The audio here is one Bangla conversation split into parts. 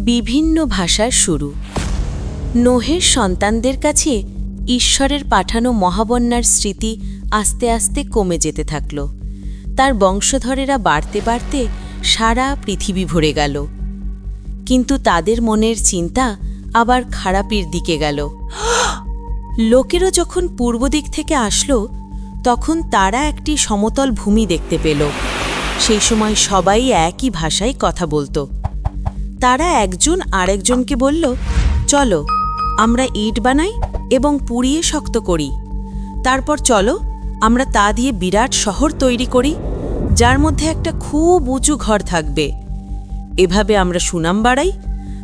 বিভিন্ন ভাষার শুরু। নোহের সন্তানদের কাছে ঈশ্বরের পাঠানো মহাবন্যার স্মৃতি আস্তে আস্তে কমে যেতে থাকল। তার বংশধরেরা বাড়তে বাড়তে সারা পৃথিবী ভরে গেল। কিন্তু তাদের মনের চিন্তা আবার খারাপের দিকে গেল। লোকেরা যখন পূর্ব দিক থেকে আসলো, তখন তারা একটি সমতল ভূমি দেখতে পেল। সেই সময় সবাই একই ভাষায় কথা বলতো। তারা একজন আরেকজনকে বলল, চলো আমরা ইট বানাই এবং পুড়িয়ে শক্ত করি। তারপর চলো আমরা তা দিয়ে বিরাট শহর তৈরি করি, যার মধ্যে একটা খুব উঁচু ঘর থাকবে। এভাবে আমরা সুনাম বাড়াই,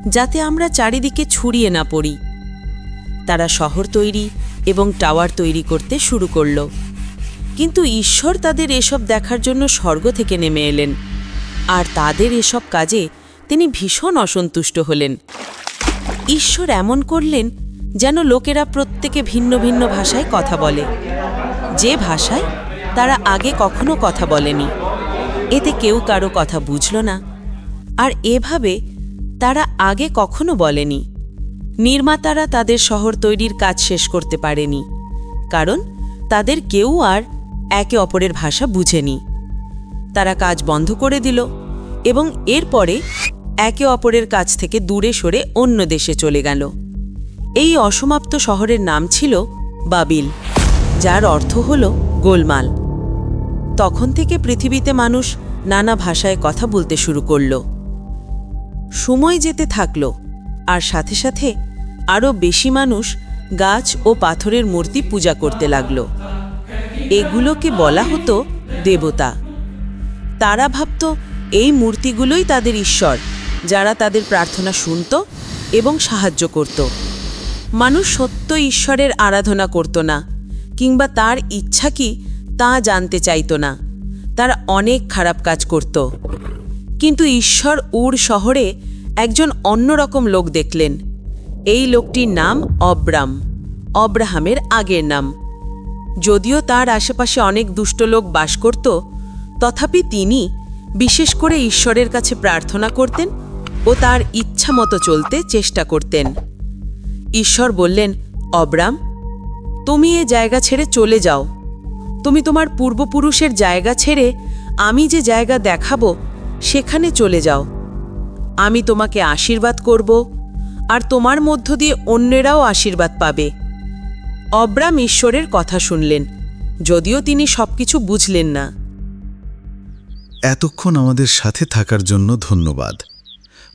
যাতে আমরা চারিদিকে ছড়িয়ে না পড়ি। তারা শহর তৈরি এবং টাওয়ার তৈরি করতে শুরু করল। কিন্তু ঈশ্বর তাদের এসব দেখার জন্য স্বর্গ থেকে নেমে এলেন, আর তাদের এসব কাজে তিনি ভীষণ অসন্তুষ্ট হলেন। ঈশ্বর এমন করলেন যেন লোকেরা প্রত্যেকে ভিন্ন ভিন্ন ভাষায় কথা বলে, যে ভাষায় তারা আগে কখনো কথা বলেনি। এতে কেউ কারো কথা বুঝল না, আর এভাবে তারা আগে কখনো বলেনি। নির্মাতারা তাদের শহর তৈরির কাজ শেষ করতে পারেনি, কারণ তাদের কেউ আর একে অপরের ভাষা বুঝেনি। তারা কাজ বন্ধ করে দিল এবং এরপরে একে অপরের কাছ থেকে দূরে সরে অন্য দেশে চলে গেল। এই অসমাপ্ত শহরের নাম ছিল বাবিল, যার অর্থ হল গোলমাল। তখন থেকে পৃথিবীতে মানুষ নানা ভাষায় কথা বলতে শুরু করল। সময় যেতে থাকল, আর সাথে সাথে আরও বেশি মানুষ গাছ ও পাথরের মূর্তি পূজা করতে লাগল। এগুলোকে বলা হতো দেবতা। তারা ভাবত এই মূর্তিগুলোই তাদের ঈশ্বর, যারা তাদের প্রার্থনা শুনত এবং সাহায্য করত। মানুষ সত্য ঈশ্বরের আরাধনা করত না, কিংবা তার ইচ্ছা কি তা জানতে চাইত না। তারা অনেক খারাপ কাজ করত। কিন্তু ঈশ্বর উর শহরে একজন অন্যরকম লোক দেখলেন। এই লোকটির নাম অব্রাম, অব্রাহামের আগের নাম। যদিও তার আশেপাশে অনেক দুষ্ট লোক বাস করত, তথাপি তিনি বিশেষ করে ঈশ্বরের কাছে প্রার্থনা করতেন ও তার ইচ্ছা মতো চলতে চেষ্টা করতেন। ঈশ্বর বললেন, অব্রাম, তুমি এ জায়গা ছেড়ে চলে যাও। তুমি তোমার পূর্বপুরুষের জায়গা ছেড়ে আমি যে জায়গা দেখাবো সেখানে চলে যাও। আমি তোমাকে আশীর্বাদ করব, আর তোমার মধ্য দিয়ে অন্যেরাও আশীর্বাদ পাবে। অব্রাম ঈশ্বরের কথা শুনলেন, যদিও তিনি সবকিছু বুঝলেন না। এতক্ষণ আমাদের সাথে থাকার জন্য ধন্যবাদ।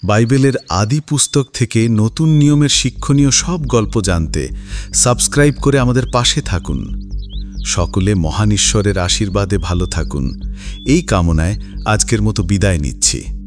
বাইবেলের আদি পুস্তক থেকে নতুন নিয়মের শিক্ষণীয় সব গল্প জানতে সাবস্ক্রাইব করে আমাদের পাশে থাকুন। সকলে মহান ঈশ্বরের আশীর্বাদে ভালো থাকুন, এই কামনায় আজকের মতো বিদায় নিচ্ছি।